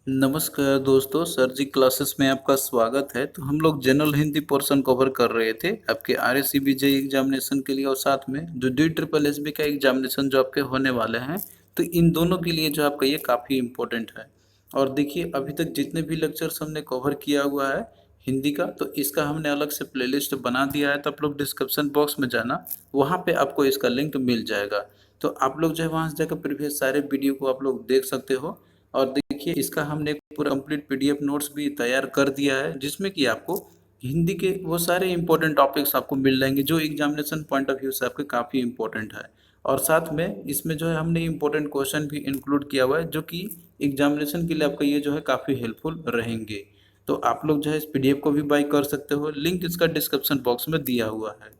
नमस्कार दोस्तों, सर जी क्लासेस में आपका स्वागत है। तो हम लोग जनरल हिंदी पोर्शन कवर कर रहे थे आपके RSCB जेईई एग्जामिनेशन के लिए, और साथ में जो DSSB का एग्जामिनेशन जो आपके होने वाले हैं, तो इन दोनों के लिए जो आपका ये काफ़ी इम्पोर्टेंट है। और देखिए, अभी तक जितने भी लेक्चर्स हमने कवर किया हुआ है हिंदी का, तो इसका हमने अलग से प्लेलिस्ट बना दिया है। तो आप लोग डिस्क्रिप्शन बॉक्स में जाना, वहाँ पे आपको इसका लिंक मिल जाएगा। तो आप लोग जो है वहाँ से जाकर प्रीवियस सारे वीडियो को आप लोग देख सकते हो। और देखिए, इसका हमने एक पूरा कंप्लीट PDF नोट्स भी तैयार कर दिया है, जिसमें कि आपको हिंदी के वो सारे इंपॉर्टेंट टॉपिक्स आपको मिल जाएंगे जो एग्जामिनेशन पॉइंट ऑफ व्यू से आपके काफ़ी इंपॉर्टेंट है। और साथ में इसमें जो है हमने इंपॉर्टेंट क्वेश्चन भी इंक्लूड किया हुआ है, जो कि एग्जामिनेशन के लिए आपका ये जो है काफ़ी हेल्पफुल रहेंगे। तो आप लोग जो है इस PDF को भी बाई कर सकते हो, लिंक इसका डिस्क्रिप्शन बॉक्स में दिया हुआ है।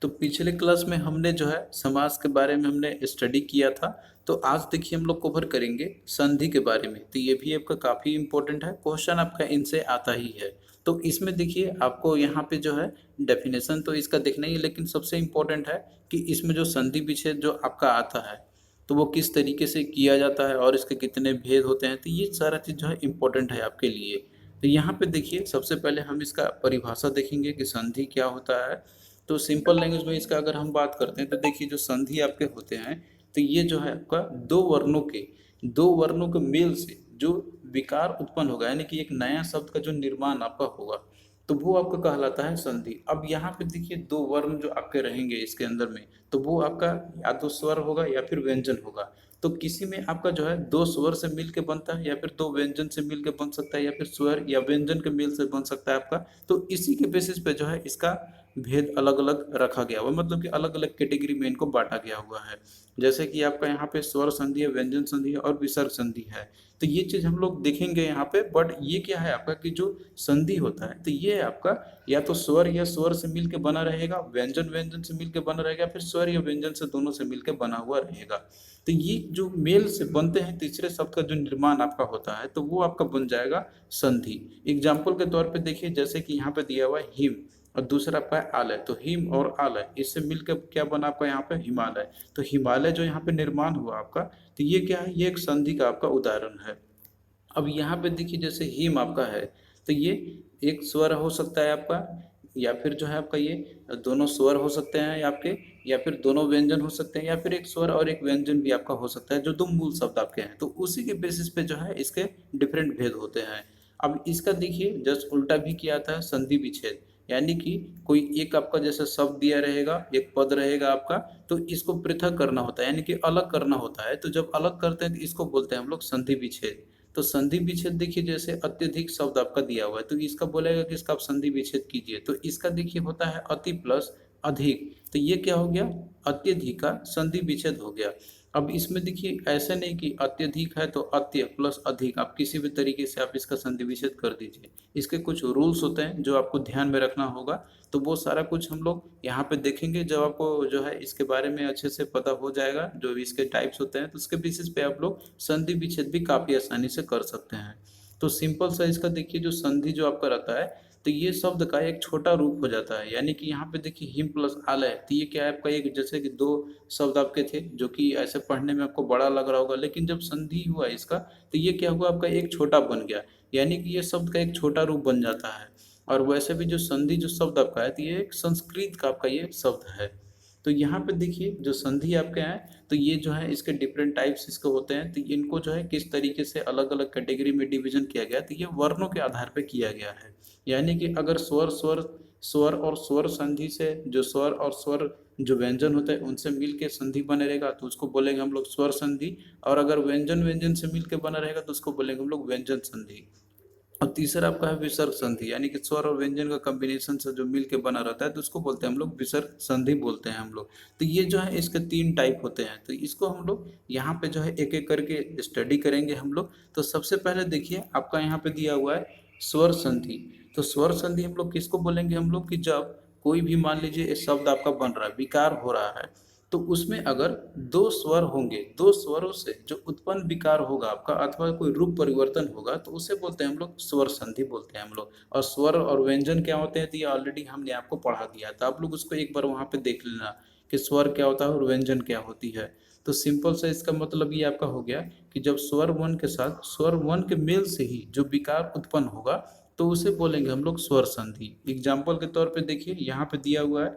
तो पिछले क्लास में हमने जो है समास के बारे में हमने स्टडी किया था। तो आज देखिए हम लोग कवर करेंगे संधि के बारे में। तो ये भी आपका काफ़ी इंपॉर्टेंट है, क्वेश्चन आपका इनसे आता ही है। तो इसमें देखिए आपको यहाँ पे जो है डेफिनेशन तो इसका देखना ही है, लेकिन सबसे इम्पोर्टेंट है कि इसमें जो संधि विच्छेद जो आपका आता है, तो वो किस तरीके से किया जाता है और इसके कितने भेद होते हैं। तो ये सारा चीज़ जो है इम्पोर्टेंट है आपके लिए। तो यहाँ पे देखिए, सबसे पहले हम इसका परिभाषा देखेंगे कि संधि क्या होता है। तो सिंपल लैंग्वेज में इसका अगर हम बात करते हैं, तो देखिए जो संधि आपके होते हैं, तो ये जो है आपका दो वर्णों के मेल से जो विकार उत्पन्न होगा, यानी कि एक नया शब्द का जो निर्माण आपका होगा, तो वो आपका कहलाता है संधि। अब यहाँ पे देखिए दो वर्ण जो आपके रहेंगे इसके अंदर में, तो वो आपका या तो स्वर होगा या फिर व्यंजन होगा। तो किसी में आपका जो है दो स्वर से मिल के बनता है, या फिर दो व्यंजन से मिल के बन सकता है, या फिर स्वर या व्यंजन के मेल से बन सकता है आपका। तो इसी के बेसिस पे जो है इसका भेद अलग अलग रखा गया हुआ, मतलब कि अलग अलग कैटेगरी में इनको बांटा गया हुआ है। जैसे कि आपका यहाँ पे स्वर संधि है, व्यंजन संधि है और विसर्ग संधि है। तो ये चीज हम लोग देखेंगे यहाँ पे। बट ये क्या है आपका कि जो संधि होता है, तो ये आपका या तो स्वर या स्वर से मिलके बना रहेगा, व्यंजन व्यंजन से मिलके बना रहेगा, फिर स्वर या व्यंजन से दोनों से मिलके बना हुआ रहेगा। तो ये जो मेल से बनते हैं, तीसरे शब्द का जो निर्माण आपका होता है, तो वो आपका बन जाएगा संधि। एग्जाम्पल के तौर पे देखिए, जैसे कि यहाँ पे दिया हुआ है हिम, और दूसरा आपका है आलय। तो हिम और आलय इससे मिलकर क्या बना आपका यहाँ पे हिमालय। तो हिमालय जो यहाँ पे निर्माण हुआ आपका, तो ये क्या है, ये एक संधि का आपका उदाहरण है। अब यहाँ पे देखिए, जैसे हिम आपका है, तो ये एक स्वर हो सकता है आपका, या फिर जो है आपका ये दोनों स्वर हो सकते हैं आपके, या फिर दोनों व्यंजन हो सकते हैं, या फिर एक स्वर और एक व्यंजन भी आपका हो सकता है, जो दो मूल शब्द आपके हैं। तो उसी के बेसिस पे जो है इसके डिफरेंट भेद होते हैं। अब इसका देखिए जस्ट उल्टा भी किया जाता है, संधि विच्छेद। यानी कि कोई एक आपका जैसे शब्द दिया रहेगा, एक पद रहेगा आपका, तो इसको पृथक करना होता है, यानी कि अलग करना होता है। तो जब अलग करते हैं तो इसको बोलते हैं हम लोग संधि विच्छेद। तो संधि विच्छेद देखिए, जैसे अत्यधिक शब्द आपका दिया हुआ है, तो इसका बोलेगा कि इसका आप संधि विच्छेद कीजिए। तो इसका देखिए होता है अति प्लस अधिक। तो ये क्या हो गया, अत्यधिक का संधि विच्छेद हो गया। अब इसमें देखिए ऐसे नहीं कि अत्यधिक है तो अत्य प्लस अधिक, आप किसी भी तरीके से आप इसका संधि विच्छेद कर दीजिए। इसके कुछ रूल्स होते हैं जो आपको ध्यान में रखना होगा। तो वो सारा कुछ हम लोग यहाँ पे देखेंगे, जब आपको जो है इसके बारे में अच्छे से पता हो जाएगा, जो इसके टाइप्स होते हैं, तो उसके बेसिस पे आप लोग संधि विच्छेद भी काफ़ी आसानी से कर सकते हैं। तो सिंपल सा इसका देखिए, जो संधि जो आपका रहता है, तो ये शब्द का एक छोटा रूप हो जाता है। यानी कि यहाँ पे देखिए हिम प्लस आलय, तो ये क्या है आपका, एक जैसे कि दो शब्द आपके थे जो कि ऐसे पढ़ने में आपको बड़ा लग रहा होगा, लेकिन जब संधि हुआ इसका, तो ये क्या हुआ आपका, एक छोटा बन गया। यानी कि ये शब्द का एक छोटा रूप बन जाता है। और वैसे भी जो संधि जो शब्द आपका है, तो ये एक संस्कृत का आपका ये शब्द है। तो यहाँ पे देखिए जो संधि आपके हैं, तो ये जो है इसके डिफरेंट टाइप्स इसके होते हैं। तो इनको जो है किस तरीके से अलग अलग कैटेगरी में डिवीजन किया गया, तो ये वर्णों के आधार पे किया गया है। यानी कि अगर स्वर स्वर स्वर और स्वर संधि से, जो स्वर और स्वर जो व्यंजन होते हैं उनसे मिल के संधि बने रहेगा, तो उसको बोलेंगे हम लोग स्वर संधि। और अगर व्यंजन व्यंजन से मिल के बना रहेगा, तो उसको बोलेंगे हम लोग व्यंजन संधि। और तीसरा आपका है विसर्ग संधि, यानी कि स्वर और व्यंजन का कॉम्बिनेशन से जो मिल के बना रहता है, तो उसको बोलते हैं हम लोग विसर्ग संधि बोलते हैं हम लोग। तो ये जो है इसके तीन टाइप होते हैं। तो इसको हम लोग यहाँ पे जो है एक एक करके स्टडी करेंगे हम लोग। तो सबसे पहले देखिए आपका यहाँ पे दिया हुआ है स्वर संधि। तो स्वर संधि हम लोग किसको बोलेंगे, हम लोग कि जब कोई भी मान लीजिए एक शब्द आपका बन रहा है, विकार हो रहा है, तो उसमें अगर दो स्वर होंगे, दो स्वरों से जो उत्पन्न विकार होगा आपका, अथवा कोई रूप परिवर्तन होगा, तो उसे बोलते हैं हम लोग स्वर संधि बोलते हैं हम लोग। और स्वर और व्यंजन क्या होते हैं, तो ये ऑलरेडी हमने आपको पढ़ा दिया था, आप लोग उसको एक बार वहाँ पे देख लेना कि स्वर क्या होता है और व्यंजन क्या होती है। तो सिंपल सा इसका मतलब ये आपका हो गया कि जब स्वर वन के साथ स्वर वन के मेल से ही जो विकार उत्पन्न होगा तो उसे बोलेंगे हम लोग स्वर संधि। एग्जाम्पल के तौर पे देखिए यहाँ पे दिया हुआ है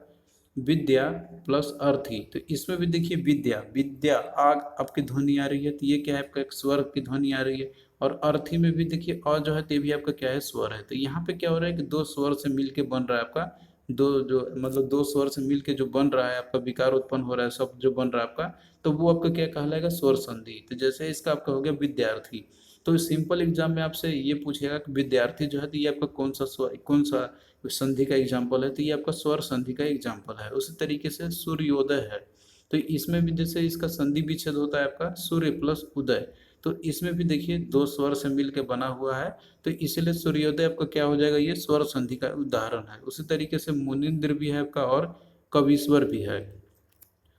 विद्या प्लस अर्थी, तो इसमें भी देखिए विद्या विद्या आग आपकी ध्वनि आ रही है, तो ये क्या है आपका एक स्वर की ध्वनि आ रही है। और अर्थी में भी देखिए अ जो है, तो ये भी आपका क्या है स्वर है। तो यहाँ पे क्या हो रहा है कि दो स्वर से मिलके बन रहा है आपका दो जो मतलब दो स्वर से मिलके जो बन रहा है आपका विकार उत्पन्न हो रहा है शब्द जो बन रहा है आपका, तो वो आपका क्या कहलाएगा स्वर संधि। तो जैसे इसका आपका हो गया विद्यार्थी, तो सिंपल एग्जाम में आपसे ये पूछेगा कि विद्यार्थी जो है तो ये आपका कौन सा स्वर कौन सा संधि का एग्जाम्पल है, तो ये आपका स्वर संधि का एग्जाम्पल है। उसी तरीके से सूर्योदय है, तो इसमें भी जैसे इसका संधि विच्छेद होता है आपका सूर्य प्लस उदय, तो इसमें भी देखिए दो स्वर से मिलकर बना हुआ है, तो इसीलिए सूर्योदय आपका क्या हो जाएगा, ये स्वर संधि का उदाहरण है। उसी तरीके से मुनिंद्र भी है आपका और कवीश्वर भी है।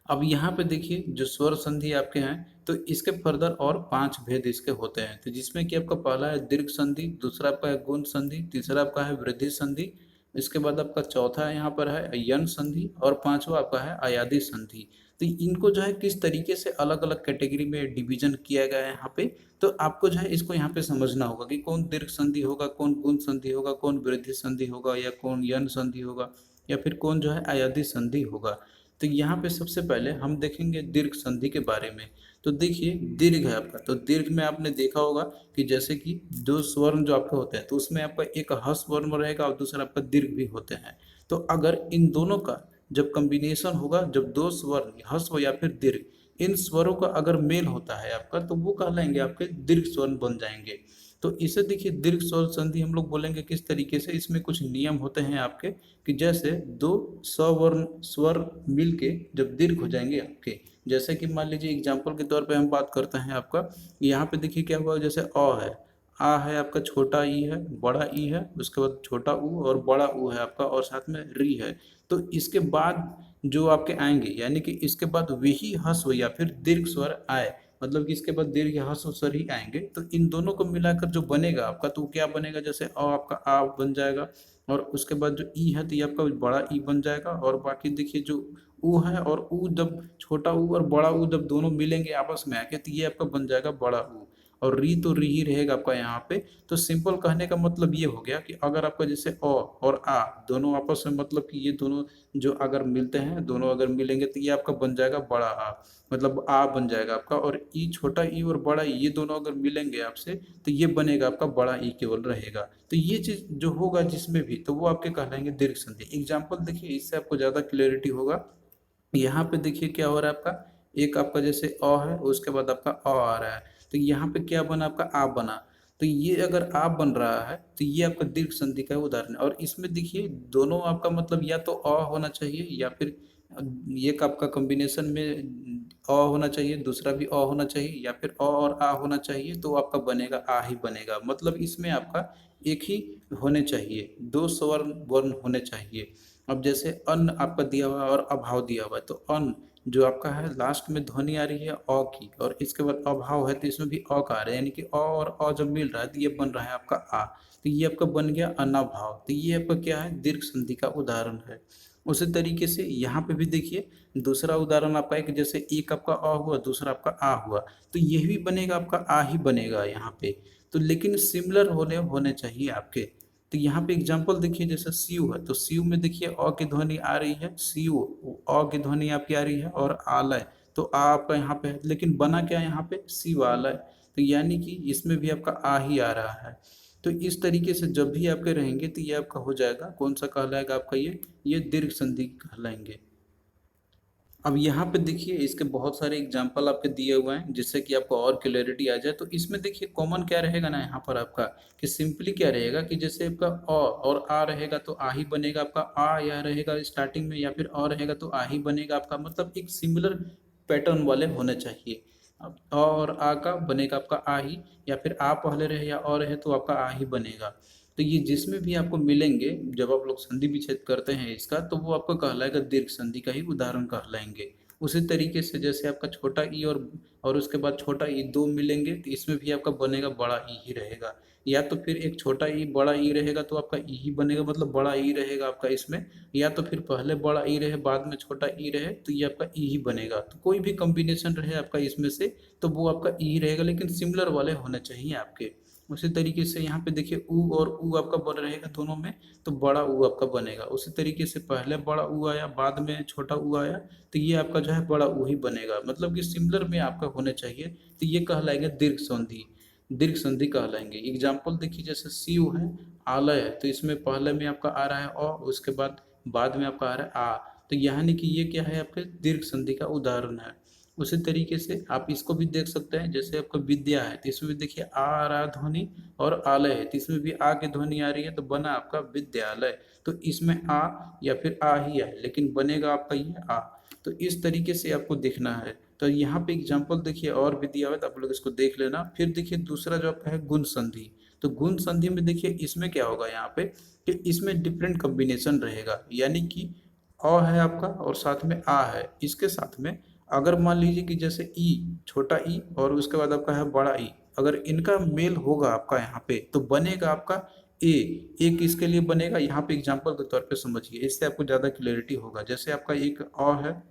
अब यहाँ पे देखिए जो स्वर संधि आपके हैं, तो इसके फर्दर और 5 भेद इसके होते हैं, तो जिसमें कि आपका पहला है दीर्घ संधि, दूसरा आपका है गुण संधि, तीसरा आपका है वृद्धि संधि, इसके बाद आपका चौथा यहाँ पर है यन संधि, और पांचवा आपका है अयादि संधि। तो इनको जो है किस तरीके से अलग अलग कैटेगरी में डिवीजन किया गया है यहाँ पे, तो आपको जो है इसको यहाँ पे समझना होगा कि कौन दीर्घ संधि होगा, कौन गुण संधि होगा, कौन वृद्धि संधि होगा, या कौन यन संधि होगा, या फिर कौन जो है अयादि संधि होगा। तो यहाँ पे सबसे पहले हम देखेंगे दीर्घ संधि के बारे में। तो देखिए दीर्घ है आपका, तो दीर्घ में आपने देखा होगा कि जैसे कि दो स्वर्ण जो आपके होते हैं, तो उसमें आपका एक ह्रस्व वर्ण रहेगा और दूसरा आपका दीर्घ भी होते हैं। तो अगर इन दोनों का जब कॉम्बिनेशन होगा, जब दो स्वर्ण ह्रस्व या फिर दीर्घ इन स्वरों का अगर मेल होता है आपका, तो वो कहलाएंगे आपके दीर्घ स्वर्ण बन जाएंगे। तो इसे देखिए दीर्घ स्वर संधि हम लोग बोलेंगे किस तरीके से, इसमें कुछ नियम होते हैं आपके कि जैसे दो सवर्ण स्वर मिलके जब दीर्घ हो जाएंगे आपके, जैसे कि मान लीजिए एग्जाम्पल के तौर पे हम बात करते हैं आपका, यहाँ पे देखिए क्या हुआ, जैसे अ है, आ है आपका छोटा ई है, बड़ा ई है, उसके बाद छोटा ऊ और बड़ा ऊ है आपका, और साथ में री है। तो इसके बाद जो आपके आएंगे, यानी कि इसके बाद वही ह्रस्व या फिर दीर्घ स्वर आए, मतलब कि इसके बाद दीर्घ या ह्रस्व स्वर ही आएंगे, तो इन दोनों को मिलाकर जो बनेगा आपका, तो क्या बनेगा, जैसे अ आपका आ बन जाएगा, और उसके बाद जो ई है तो ये आपका बड़ा ई बन जाएगा, और बाकी देखिए जो ऊ है और ऊ जब छोटा ऊ और बड़ा ऊ जब दोनों मिलेंगे आपस में आके, तो ये आपका बन जाएगा बड़ा ऊ। और री तो री ही रहेगा आपका यहाँ पे। तो सिंपल कहने का मतलब ये हो गया कि अगर आपका जैसे अ और आ दोनों आपस में, मतलब कि ये दोनों जो अगर मिलते हैं, दोनों अगर मिलेंगे तो ये आपका बन जाएगा बड़ा आ, मतलब आ बन जाएगा आपका। और ई छोटा ई और बड़ा ई ये दोनों अगर मिलेंगे आपसे, तो ये बनेगा आपका बड़ा ई केवल रहेगा। तो ये चीज जो होगा जिसमें भी, तो वो आपके कहलाएंगे दीर्घ संधि। एग्जाम्पल देखिए, इससे आपको ज्यादा क्लियरिटी होगा। यहाँ पे देखिए क्या हो रहा है आपका, एक आपका जैसे अ है, उसके बाद आपका अ आ रहा है, तो यहाँ पे क्या बना आपका आप बना। तो ये अगर आप बन रहा है, तो ये आपका दीर्घ संधि का उदाहरण है। और इसमें देखिए दोनों आपका मतलब या तो अ होना चाहिए, या फिर एक आपका कॉम्बिनेशन में अ होना चाहिए, दूसरा भी अ होना चाहिए, या फिर अ और आ होना चाहिए, तो आपका बनेगा आ ही बनेगा। मतलब इसमें आपका एक ही होने चाहिए, दो स्वर्ण वर्ण होने चाहिए। अब जैसे अन्न आपका दिया हुआ है और अभाव दिया हुआ है, तो अन्न जो आपका है लास्ट में ध्वनि आ रही है अ की, और इसके बाद अभाव है तो इसमें भी अ का आ रहा है, यानी कि अ और अ जब मिल रहा है तो ये बन रहा है आपका आ, तो ये आपका बन गया अनाभाव। तो ये आपका क्या है, दीर्घ संधि का उदाहरण है। उसी तरीके से यहाँ पे भी देखिए दूसरा उदाहरण आपका है कि जैसे एक आपका अ हुआ, दूसरा आपका आ हुआ, तो ये भी बनेगा आपका आ ही बनेगा यहाँ पे। तो लेकिन सिमिलर होने होने चाहिए आपके। तो यहाँ पे एग्जांपल देखिए, जैसे सीयू है, तो सीयू में देखिए अ की ध्वनि आ रही है, सीयू अ की ध्वनि आपकी आ रही है, और आलय तो आ आपका यहाँ पे है, लेकिन बना क्या है यहाँ पे शिवालय। तो यानी कि इसमें भी आपका आ ही आ रहा है। तो इस तरीके से जब भी आपके रहेंगे, तो ये आपका हो जाएगा कौन सा कहलाएगा आपका, ये दीर्घ संधि कहलाएंगे। अब यहाँ पे देखिए इसके बहुत सारे एग्जाम्पल आपके दिए हुए हैं, जिससे कि आपको और क्लियरिटी आ जाए। तो इसमें देखिए कॉमन क्या रहेगा ना यहाँ पर आपका, कि सिंपली क्या रहेगा कि जैसे आपका अ और आ रहेगा तो आ ही बनेगा आपका, आ या रहेगा स्टार्टिंग में, या फिर अ रहेगा तो आ ही बनेगा आपका, मतलब एक सिमिलर पैटर्न वाले होने चाहिए। अब अ और आ का बनेगा आपका आ ही, या फिर आ पहले रहे या अ रहे तो आपका आ ही बनेगा। तो ये जिसमें भी आपको मिलेंगे, जब आप लोग संधि विच्छेद करते हैं इसका, तो वो आपको कहलाएगा दीर्घ संधि का ही उदाहरण कहलाएंगे। उसी तरीके से जैसे आपका छोटा ई और उसके बाद छोटा ई दो मिलेंगे तो इसमें भी आपका बनेगा बड़ा ई ही रहेगा। या तो फिर एक छोटा ई बड़ा ई रहेगा तो आपका ई ही बनेगा, मतलब बड़ा ई रहेगा आपका इसमें। या तो फिर पहले बड़ा ई रहे बाद में छोटा ई रहे तो ये आपका ई ही बनेगा। तो कोई भी कॉम्बिनेशन रहे आपका इसमें से तो वो आपका ई ही रहेगा, लेकिन सिमिलर वाले होने चाहिए आपके। उसी तरीके से यहाँ पे देखिए ऊ और ऊ आपका बन रहेगा दोनों में, तो बड़ा ऊ आपका बनेगा। उसी तरीके से पहले बड़ा ऊ आया बाद में छोटा ऊ आया तो ये आपका जो है बड़ा ऊ ही बनेगा, मतलब कि सिमिलर में आपका होने चाहिए। तो ये कहलाएंगे दीर्घ संधि, दीर्घ संधि कहलाएंगे। एग्जाम्पल देखिए जैसे शिव है, आलय है, तो इसमें पहले में आपका आ रहा है अ, उसके बाद में आपका आ रहा है आ, तो यानी कि ये क्या है आपके दीर्घ संधि का उदाहरण है। उसी तरीके से आप इसको भी देख सकते हैं, जैसे आपका विद्या है तो इसमें भी देखिए आ रहा ध्वनि, और आलय है तो इसमें भी आ की ध्वनि आ रही है तो बना आपका विद्यालय। तो इसमें आ या फिर आ ही है, लेकिन बनेगा आपका ये आ। तो इस तरीके से आपको देखना है। तो यहाँ पे एग्जाम्पल देखिए और भी दिया हुआ है तो आप लोग इसको देख लेना। फिर देखिए दूसरा जो आपका है गुण संधि। तो गुण संधि में देखिए इसमें क्या होगा यहाँ पे कि इसमें डिफरेंट कॉम्बिनेशन रहेगा, यानी कि अ है आपका और साथ में आ है, इसके साथ में अगर मान लीजिए कि जैसे ई, छोटा ई और उसके बाद आपका है बड़ा ई, अगर इनका मेल होगा आपका यहाँ पे तो बनेगा आपका ए। एक इसके लिए बनेगा, यहाँ पे एग्जाम्पल के तौर पे समझिए, इससे आपको ज़्यादा क्लैरिटी होगा। जैसे आपका एक अ है,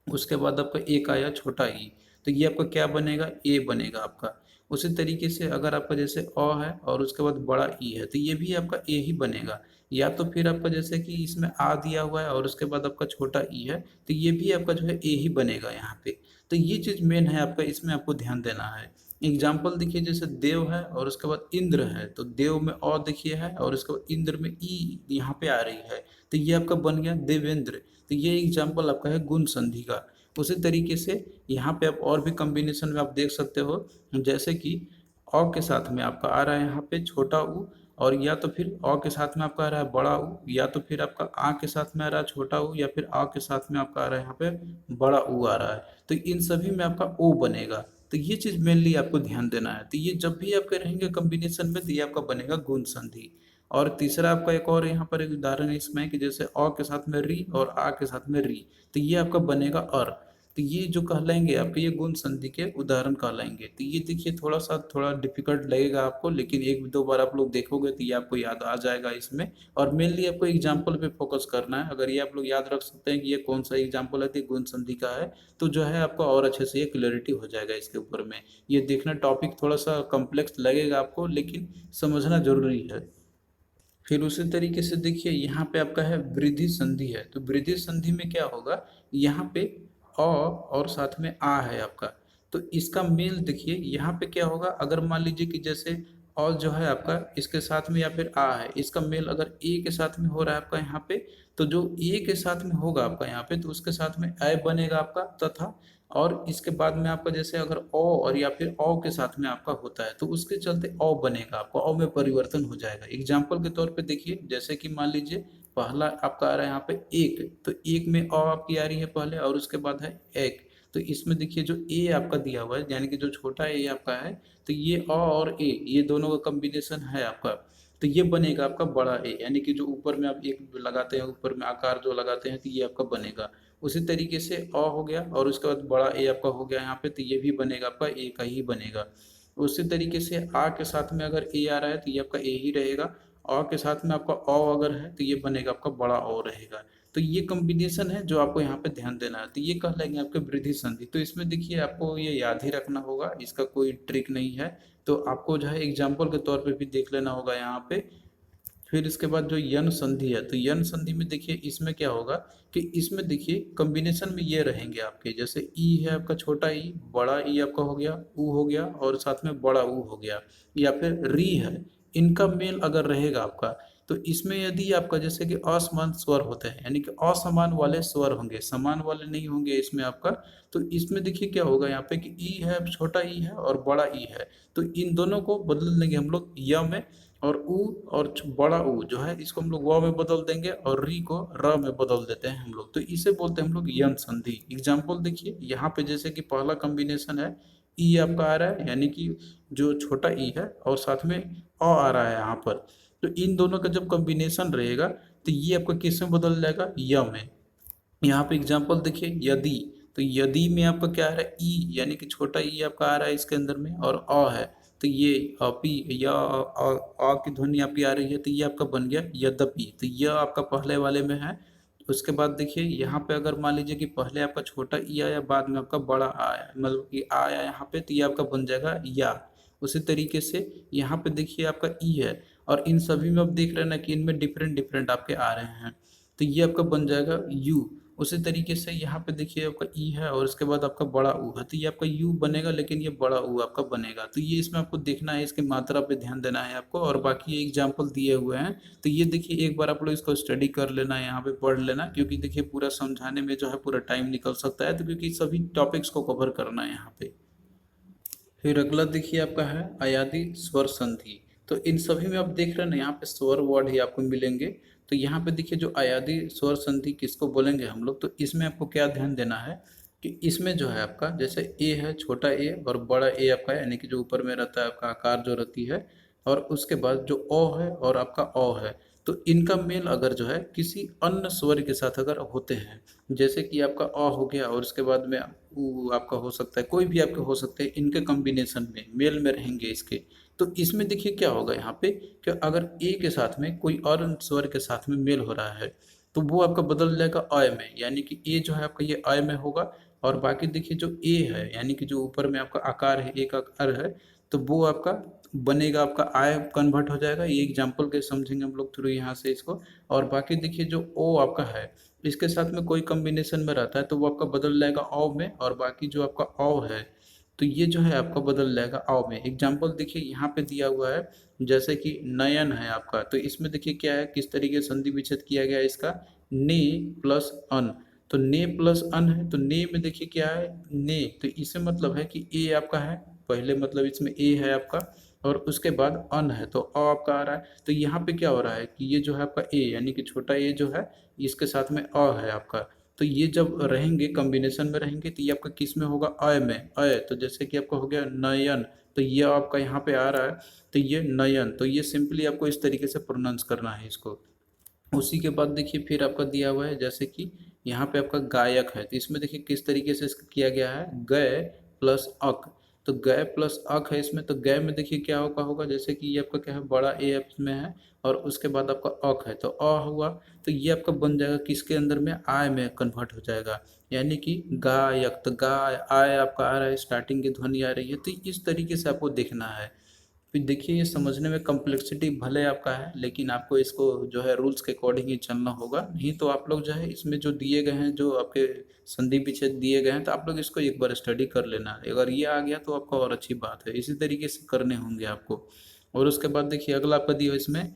उसके बाद आपका एक आया छोटा ई, तो ये आपका क्या बनेगा, ए बनेगा आपका। उसी तरीके से अगर आपका जैसे अ है और उसके बाद बड़ा ई है तो ये भी आपका ए ही बनेगा। या तो फिर आपका जैसे कि इसमें आ दिया हुआ है और उसके बाद आपका छोटा ई है तो ये भी आपका जो है ए ही बनेगा यहाँ पे। तो ये चीज़ मेन है आपका, इसमें आपको ध्यान देना है। एग्जाम्पल देखिए जैसे देव है और उसके बाद इंद्र है, तो देव में अ देखिए है और उसके बाद इंद्र में ई यहाँ पे आ रही है, तो ये आपका बन गया देवेंद्र। तो ये एग्जाम्पल आपका है गुण संधि का। उसी तरीके से यहाँ पे आप और भी कॉम्बिनेशन में आप देख सकते हो, जैसे कि अ के साथ में आपका आ रहा है यहाँ पे छोटा ऊ, और या तो फिर अ के साथ में आपका आ रहा है बड़ा ऊ, या तो फिर आपका आ के साथ में आ रहा है छोटा ऊ, या फिर आ के साथ में आपका आ रहा है यहाँ पे बड़ा ऊ आ रहा है। तो इन सभी में आपका ओ बनेगा। तो ये चीज़ मेनली आपको ध्यान देना है। तो ये जब भी आपके रहेंगे कॉम्बिनेशन में तो ये आपका बनेगा गुण संधि। और तीसरा आपका एक और यहाँ पर एक उदाहरण इसमें है कि जैसे अ के साथ में री और आ के साथ में री, तो ये आपका बनेगा अर। तो ये जो कहलाएंगे आपके ये गुण संधि के उदाहरण कहलाएंगे। तो ये देखिए थोड़ा डिफिकल्ट लगेगा आपको, लेकिन एक दो बार आप लोग देखोगे तो ये आपको याद आ जाएगा इसमें। और मेनली आपको एग्जाम्पल पे फोकस करना है। अगर ये आप लोग याद रख सकते हैं कि ये कौन सा एग्जाम्पल है तो ये गुण संधि का है, तो जो है आपको और अच्छे से ये क्लैरिटी हो जाएगा इसके ऊपर में। ये देखना टॉपिक थोड़ा सा कॉम्प्लेक्स लगेगा आपको, लेकिन समझना जरूरी है। फिर उसी तरीके से देखिए यहाँ पे आपका है वृद्धि संधि है। तो वृद्धि संधि में क्या होगा, यहाँ पे अ और साथ में आ है आपका, तो इसका मेल देखिए यहाँ पे क्या होगा। अगर मान लीजिए कि जैसे अ जो है आपका इसके साथ में या फिर आ है, इसका मेल अगर ए के साथ में हो रहा है आपका यहाँ पे, तो जो ए के साथ में होगा आपका यहाँ पे तो उसके साथ में ए बनेगा आपका, तथा और इसके बाद में आपका जैसे अगर ओ और या फिर औ के साथ में आपका होता है तो उसके चलते औ बनेगा, आपका औ में परिवर्तन हो जाएगा। एग्जाम्पल के तौर पे देखिए जैसे कि मान लीजिए पहला आपका आ रहा है यहाँ पे एक, तो एक में अ आपकी आ रही है पहले और उसके बाद है एक। तो इसमें देखिए जो ए आपका दिया हुआ है यानी कि जो छोटा ए आपका है, तो ये अ और ए ये दोनों का कॉम्बिनेशन है आपका, तो ये बनेगा आपका बड़ा ए, यानी कि जो ऊपर में आप एक लगाते हैं, ऊपर में आकार जो लगाते हैं तो ये आपका बनेगा। उसी तरीके से अ हो गया और उसके बाद बड़ा ए आपका हो गया यहाँ पे, तो ये भी बनेगा आपका ए का ही बनेगा। उसी तरीके से आ के साथ में अगर ए आ रहा है तो ये आपका ए ही रहेगा। अ के साथ में आपका अ अगर है तो ये बनेगा आपका बड़ा ओ रहेगा। तो ये कॉम्बिनेशन है जो आपको यहाँ पे ध्यान देना है। तो ये कहलाएंगे आपके वृद्धि संधि। तो इसमें देखिए आपको ये याद ही रखना होगा, इसका कोई ट्रिक नहीं है। तो आपको जो है एग्जाम्पल के तौर पे भी देख लेना होगा यहाँ पे। फिर इसके बाद जो यन संधि है, तो यन संधि में देखिए इसमें क्या होगा कि इसमें देखिए कॉम्बिनेशन में ये रहेंगे आपके, जैसे ई है आपका छोटा ई, बड़ा ई आपका हो गया, ऊ हो गया और साथ में बड़ा ऊ हो गया, या फिर री है, इनका मेल अगर रहेगा आपका तो इसमें यदि आपका जैसे कि असमान स्वर होते हैं, यानी कि असमान वाले स्वर होंगे, समान वाले नहीं होंगे इसमें आपका, तो इसमें देखिए क्या होगा यहाँ पे कि ई है, छोटा ई है और बड़ा ई है, तो इन दोनों को बदल देंगे हम लोग य में, और ऊ और बड़ा ऊ जो है इसको हम लोग व में बदल देंगे और री को र में बदल देते हैं हम लोग, तो इसे बोलते हैं हम लोग यन संधि। एग्जाम्पल देखिए यहाँ पे जैसे कि पहला कॉम्बिनेशन है ई आपका आ रहा है, यानी कि जो छोटा ई है और साथ में आ रहा है यहाँ पर, तो इन दोनों का जब कॉम्बिनेशन रहेगा तो ये आपका किस में बदल जाएगा, य में। यहाँ पे एग्जाम्पल देखिए यदि, तो यदि में आपका क्या आ रहा है ई, यानी कि छोटा ई आपका आ रहा है इसके अंदर में, और अ है तो ये अपी या की ध्वनि आपकी आ रही है, तो ये आपका बन गया यद्यपि, तो यह आपका पहले वाले में है। उसके बाद देखिए यहाँ पे अगर मान लीजिए कि पहले आपका छोटा ई आया, बाद में आपका बड़ा आ आया, मतलब कि आ आया यहाँ पे, तो ये आपका बन जाएगा या। उसी तरीके से यहाँ पे देखिए आपका ई है, और इन सभी में आप देख रहे हैं ना कि इनमें डिफरेंट डिफरेंट आपके आ रहे हैं, तो ये आपका बन जाएगा यू। उसी तरीके से यहाँ पे देखिए आपका ई है और इसके बाद आपका बड़ा ऊ है, तो ये आपका यू बनेगा, लेकिन ये बड़ा ऊ आपका बनेगा। तो ये इसमें आपको देखना है, इसकी मात्रा पे ध्यान देना है आपको, और बाकी एग्जाम्पल दिए हुए हैं, तो ये देखिए एक बार आप लोग इसको स्टडी कर लेना, यहाँ पे पढ़ लेना, क्योंकि देखिए पूरा समझाने में जो है पूरा टाइम निकल सकता है, तो क्योंकि सभी टॉपिक्स को कवर करना है यहाँ पे। फिर अगला देखिए आपका है अयादी स्वर संधि। तो इन सभी में आप देख रहे हैं ना, यहाँ पे स्वर वर्ड ही आपको मिलेंगे। तो यहाँ पे देखिए जो अयादी स्वर संधि किसको बोलेंगे हम लोग, तो इसमें आपको क्या ध्यान देना है कि इसमें जो है आपका जैसे ए है, छोटा ए और बड़ा ए आपका है, यानी कि जो ऊपर में रहता है आपका आकार जो रहती है, और उसके बाद जो ओ है और आपका ओ है, तो इनका मेल अगर जो है किसी अन्य स्वर के साथ अगर होते हैं, जैसे कि आपका अ हो गया और उसके बाद में ऊ आपका हो सकता है, कोई भी आपके हो सकते हैं, इनके कॉम्बिनेशन में मेल में रहेंगे इसके, तो इसमें देखिए क्या होगा यहाँ पे कि अगर ए के साथ में कोई और स्वर के साथ में मेल हो रहा है, तो वो आपका बदल जाएगा अय में, यानी कि ए जो है आपका ये अय में होगा, और बाकी देखिए जो ए है, यानी कि जो ऊपर में आपका आकार है, एक आकार है, तो वो आपका बनेगा, आपका आय कन्वर्ट हो जाएगा। ये एग्जाम्पल के समझेंगे हम लोग थ्रू यहाँ से इसको। और बाकी देखिए जो ओ आपका है, इसके साथ में कोई कॉम्बिनेशन में रहता है, तो वो आपका बदल जाएगा औ में, और बाकी जो आपका औ है, तो ये जो है आपका बदल जाएगा औ में। एग्जाम्पल देखिए यहाँ पे दिया हुआ है, जैसे कि नयन है आपका, तो इसमें देखिए क्या है, किस तरीके से संधि विच्छेद किया गया है इसका, ने प्लस अन। तो ने प्लस अन है, तो ने में देखिए क्या है, ने, तो इसे मतलब है कि ए आपका है पहले, मतलब इसमें ए है आपका, और उसके बाद अन है तो अ आपका आ रहा है। तो यहाँ पे क्या हो रहा है कि ये जो है आपका ए, यानी कि छोटा ए जो है, इसके साथ में अ है आपका, तो ये जब रहेंगे कॉम्बिनेशन में रहेंगे, तो ये आपका किस में होगा, अय में, अय। तो जैसे कि आपका हो गया नयन, तो ये आपका यहाँ पे आ रहा है, तो ये नयन, तो ये सिंपली आपको इस तरीके से प्रोनाउंस करना है इसको। उसी के बाद देखिए फिर आपका दिया हुआ है, जैसे कि यहाँ पे आपका गायक है, तो इसमें देखिए किस तरीके से इसका किया गया है, गय प्लस अक। तो गय प्लस अक है इसमें, तो गय में देखिए क्या होगा, जैसे कि ये आपका क्या है, बड़ा ए में है, और उसके बाद आपका अक है, तो अ हुआ, तो ये आपका बन जाएगा किसके अंदर में, आय में कन्वर्ट हो जाएगा, यानी कि गायक। तो गाय आय आपका आ रहा है, स्टार्टिंग की ध्वनि आ रही है, तो इस तरीके से आपको देखना है। फिर देखिए ये समझने में कम्प्लेक्सिटी भले आपका है, लेकिन आपको इसको जो है रूल्स के अकॉर्डिंग ही चलना होगा, नहीं तो आप लोग जो है इसमें जो दिए गए हैं, जो आपके संधि विच्छेद दिए गए हैं, तो आप लोग इसको एक बार स्टडी कर लेना, अगर ये आ गया तो आपका और अच्छी बात है, इसी तरीके से करने होंगे आपको। और उसके बाद देखिए अगला आपका दिया इसमें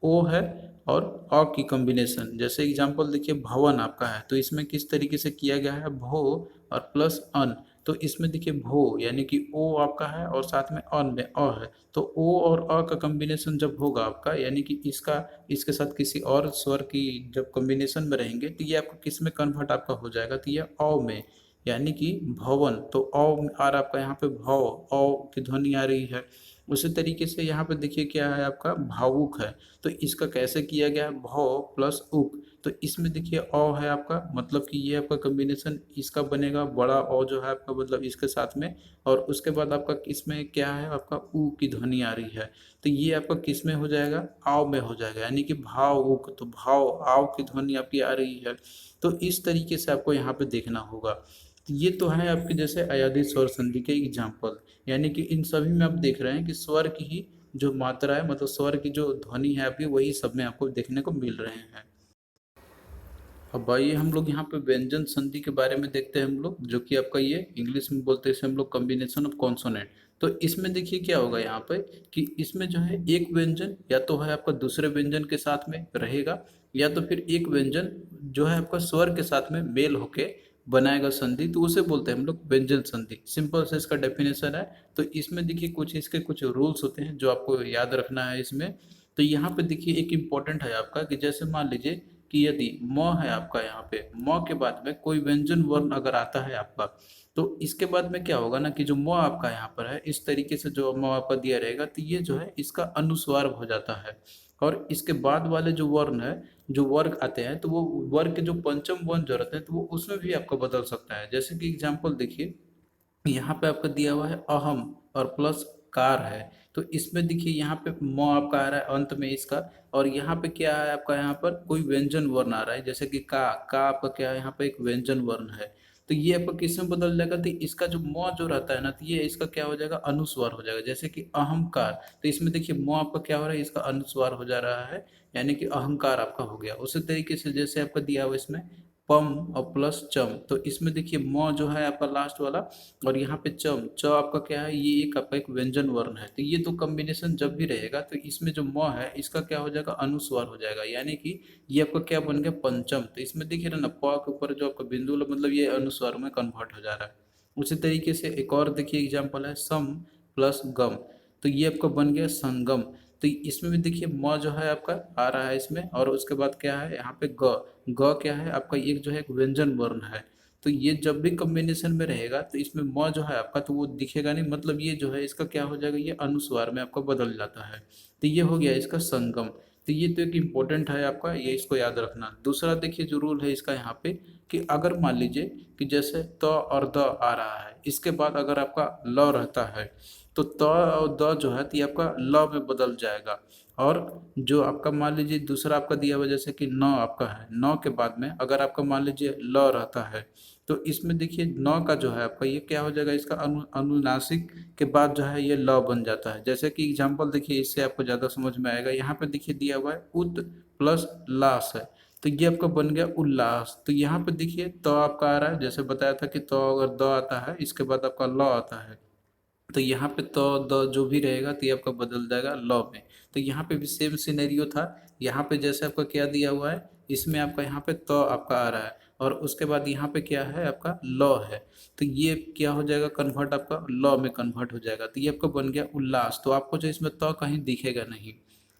ओ है और अ की कॉम्बिनेशन, जैसे एग्जांपल देखिए भवन आपका है, तो इसमें किस तरीके से किया गया है, भो और प्लस अन। तो इसमें देखिए भो यानी कि ओ आपका है और साथ में अन में अ है, तो ओ और अ का कॉम्बिनेशन जब होगा आपका, यानी कि इसका इसके साथ किसी और स्वर की जब कॉम्बिनेशन में रहेंगे, तो ये आपका किस में कन्वर्ट आपका हो जाएगा, तो ये अ में, यानी कि भवन। तो अ आ रहा आपका यहाँ पे भव, अ की ध्वनि आ रही है। उसी तरीके से यहाँ पे देखिए क्या है आपका भावुक है, तो इसका कैसे किया गया है, भौ प्लस उक। तो इसमें देखिए अ है आपका, मतलब कि ये आपका कॉम्बिनेशन इसका बनेगा, बड़ा अ जो है आपका मतलब इसके साथ में, और उसके बाद आपका इसमें क्या है आपका ऊ की ध्वनि आ रही है, तो ये आपका किस में हो जाएगा, आव में हो जाएगा, यानी कि भावुक। तो भाव आव की ध्वनि आपकी आ रही है, तो इस तरीके से आपको यहाँ पे देखना होगा। तो ये तो है आपके जैसे अयाधी स्वर संधि के एग्जाम्पल, यानी कि इन सभी में आप देख रहे हैं कि स्वर की ही जो मात्रा है, मतलब स्वर की जो ध्वनि है आपकी, वही सब में आपको देखने को मिल रहे हैं। अब आइए हम लोग यहाँ पे व्यंजन संधि के बारे में देखते हैं हम लोग, जो कि आपका ये इंग्लिश में बोलते हैं इसे हम लोग कॉम्बिनेशन ऑफ कॉन्सोनेंट। तो इसमें देखिए क्या होगा यहाँ पे कि इसमें जो है एक व्यंजन या तो है आपका दूसरे व्यंजन के साथ में रहेगा, या तो फिर एक व्यंजन जो है आपका स्वर के साथ में मेल होके बनाएगा संधि, तो उसे बोलते हैं हम लोग व्यंजन संधि। सिंपल से इसका डेफिनेशन है। तो इसमें देखिए कुछ इसके कुछ रूल्स होते हैं जो आपको याद रखना है इसमें। तो यहाँ पे देखिए एक इम्पोर्टेंट है आपका कि जैसे मान लीजिए कि यदि म है आपका, यहाँ पे म के बाद में कोई व्यंजन वर्ण अगर आता है आपका, तो इसके बाद में क्या होगा ना कि जो म आपका यहाँ पर है, इस तरीके से जो म आपका दिया रहेगा, तो ये जो है इसका अनुस्वार हो जाता है, और इसके बाद वाले जो वर्ण है, जो वर्ग आते हैं तो वो वर्ग के जो पंचम वर्ण जो रहते हैं तो वो उसमें भी आपको बदल सकता है। जैसे कि एग्जाम्पल देखिए, यहाँ पे आपका दिया हुआ है अहम और प्लस कार है, तो इसमें देखिए यहाँ पे म आपका आ रहा है अंत में इसका, और यहाँ पे क्या है आपका, यहाँ पर कोई व्यंजन वर्ण आ रहा है, जैसे कि का आपका क्या है, यहाँ पे एक व्यंजन वर्ण है। तो ये आपका किस में बदल जाएगा, तो इसका जो म जो रहता है ना, तो ये इसका क्या हो जाएगा, अनुस्वार हो जाएगा। जैसे कि अहंकार, तो इसमें देखिए म आपका क्या हो रहा है, इसका अनुस्वार हो जा रहा है, यानी कि अहंकार आपका हो गया। उसी तरीके से जैसे आपका दिया हुआ इसमें पम और प्लस चम, तो इसमें देखिए म जो है आपका लास्ट वाला, और यहाँ पे चम, च आपका क्या है, ये एक आपका एक व्यंजन वर्ण है। तो ये दो कॉम्बिनेशन जब भी रहेगा तो इसमें जो म है इसका क्या हो जाएगा, अनुस्वार हो जाएगा, यानी कि ये आपका क्या बन गया, पंचम। तो इसमें देखिए ना, प के ऊपर जो आपका बिंदु मतलब ये अनुस्वार में कन्वर्ट हो जा रहा है। उसी तरीके से एक और देखिए एग्जाम्पल है सम प्लस गम, तो ये आपका बन गया संगम। तो इसमें भी देखिए म जो है आपका आ रहा है इसमें, और उसके बाद क्या है यहाँ पे ग, ग क्या है आपका, एक जो है एक व्यंजन वर्ण है। तो ये जब भी कॉम्बिनेशन में रहेगा तो इसमें म जो है आपका तो वो दिखेगा नहीं, मतलब ये जो है इसका क्या हो जाएगा, ये अनुस्वार में आपका बदल जाता है। तो ये हो गया इसका संगम। तो ये तो एक इम्पोर्टेंट है आपका, ये इसको याद रखना। दूसरा देखिए जो रूल है इसका यहाँ पे, कि अगर मान लीजिए कि जैसे त और द आ रहा है, इसके बाद अगर आपका ल रहता है, तो त और द जो है तो ये आपका ल में बदल जाएगा। और जो आपका मान लीजिए दूसरा आपका दिया हुआ जैसे कि नौ आपका है, नौ के बाद में अगर आपका मान लीजिए ल रहता है, तो इसमें देखिए नौ का जो है आपका ये क्या हो जाएगा, इसका अनुनासिक के बाद जो है ये ल बन जाता है। जैसे कि एग्जाम्पल देखिए, इससे आपको ज़्यादा समझ में आएगा। यहाँ पे देखिए दिया हुआ है उत प्लस लास है, तो ये आपका बन गया उल्लास। तो यहाँ पे देखिए तो आपका आ रहा है, जैसे बताया था कि तो अगर द आता है इसके बाद आपका ल आता है, तो यहाँ पे तो द जो भी रहेगा तो ये आपका बदल जाएगा लॉ में। तो यहाँ पे भी सेम सिनेरियो था, यहाँ पे जैसे आपका क्या दिया हुआ है, इसमें आपका यहाँ पे तो आपका आ रहा है, और उसके बाद यहाँ पे क्या है आपका लॉ है, तो ये क्या हो जाएगा, कन्वर्ट आपका लॉ में कन्वर्ट हो जाएगा। तो ये आपका बन गया उल्लास, तो आपको जो इसमें तो कहीं दिखेगा नहीं।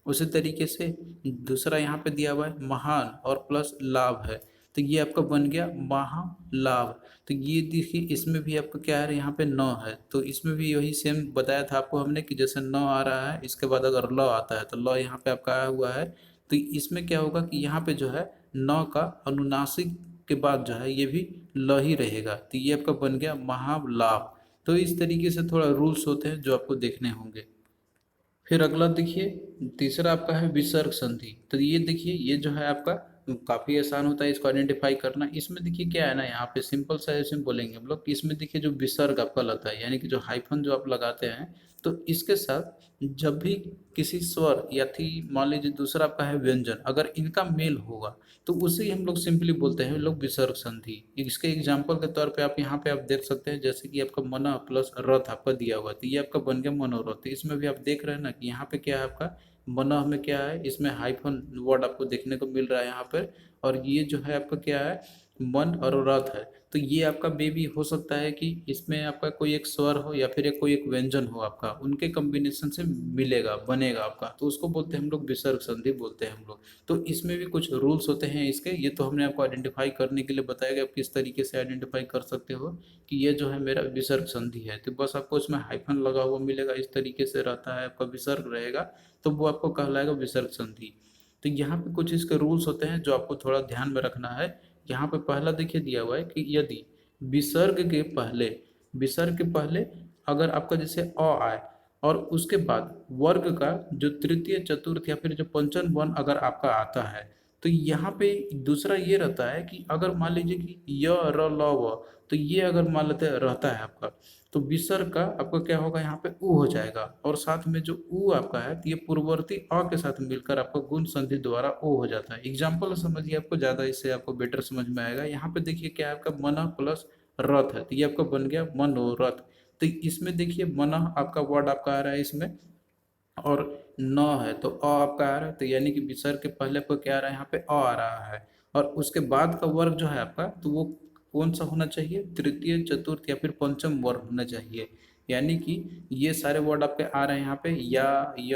उसी तरीके से दूसरा यहाँ पे दिया हुआ है महान और प्लस लाभ है, तो ये आपका बन गया महालाभ। तो ये देखिए इसमें भी आपका क्या है, यहाँ पे नौ है, तो इसमें भी वही सेम बताया था आपको हमने कि जैसे नौ आ रहा है इसके बाद अगर लौ आता है तो लौ यहाँ पे आपका आया हुआ है, तो इसमें क्या होगा कि यहाँ पे जो है नौ का अनुनासिक के बाद जो है ये भी ल ही रहेगा, तो ये आपका बन गया महालाभ। तो इस तरीके से थोड़ा रूल्स होते हैं जो आपको देखने होंगे। फिर अगला देखिए, तीसरा आपका है विसर्ग संधि। तो ये देखिए ये जो है आपका काफ़ी आसान होता है इसको आइडेंटिफाई करना। इसमें देखिए क्या है ना, यहाँ पे सिंपल सा ऐसे बोलेंगे हम लोग कि इसमें देखिए जो विसर्ग आपका लगता है, यानी कि जो हाइफन जो आप लगाते हैं, तो इसके साथ जब भी किसी स्वर या थी मान लीजिए दूसरा आपका है व्यंजन, अगर इनका मेल होगा तो उसे ही हम लोग सिंपली बोलते हैं लोग विसर्ग संधि। इसके एग्जाम्पल के तौर पे आप यहाँ पे आप देख सकते हैं, जैसे कि आपका मना प्लस रथ आपका दिया हुआ है, तो ये आपका बन गया मनोरथ। तो इसमें भी आप देख रहे हैं ना कि यहाँ पे क्या है आपका मना में क्या है, इसमें हाइफन वर्ड आपको देखने को मिल रहा है यहाँ पर, और ये जो है आपका क्या है मन और रथ है। तो ये आपका बेबी हो सकता है कि इसमें आपका कोई एक स्वर हो या फिर कोई एक व्यंजन हो आपका, उनके कॉम्बिनेशन से मिलेगा बनेगा आपका, तो उसको बोलते हैं हम लोग विसर्ग संधि बोलते हैं हम लोग। तो इसमें भी कुछ रूल्स होते हैं इसके, ये तो हमने आपको आइडेंटिफाई करने के लिए बताया कि आप किस तरीके से आइडेंटिफाई कर सकते हो कि ये जो है मेरा विसर्ग संधि है। तो बस आपको इसमें हाइफन लगा हुआ मिलेगा, इस तरीके से रहता है आपका विसर्ग रहेगा, तो वो आपको कहलाएगा विसर्ग संधि। तो यहाँ पे कुछ इसके रूल्स होते हैं जो आपको थोड़ा ध्यान में रखना है। यहाँ पे पहला देखिए दिया हुआ है कि यदि विसर्ग के पहले, विसर्ग के पहले अगर आपका जैसे अ आए और उसके बाद वर्ग का जो तृतीय चतुर्थ या फिर जो पंचम वर्ण अगर आपका आता है, तो यहाँ पे दूसरा ये रहता है कि अगर मान लीजिए कि य र ल व, तो ये अगर मान लेते रहता है आपका, तो विसर्ग का आपका क्या होगा, यहाँ पे उ हो जाएगा, और साथ में जो उ आपका है तो ये पूर्ववर्ती अ के साथ मिलकर आपका गुण संधि द्वारा ओ हो जाता है। एग्जाम्पल समझिए, आपको ज़्यादा इससे आपको बेटर समझ में आएगा। यहाँ पे देखिए क्या है आपका मन प्लस रथ है, तो ये आपका बन गया मनोरथ। तो इसमें देखिए मन आपका वर्ड आपका आ रहा है इसमें, और न है तो अ आपका आ रहा है, तो यानी कि विसर्ग के पहले आपको क्या आ रहा है, यहाँ पे अ आ रहा है, और उसके बाद का वर्ग जो है आपका तो वो कौन सा होना चाहिए, तृतीय चतुर्थ या फिर पंचम वर्ग होना चाहिए। यानी कि ये सारे वर्ड आपके आ रहे हैं यहाँ पे या य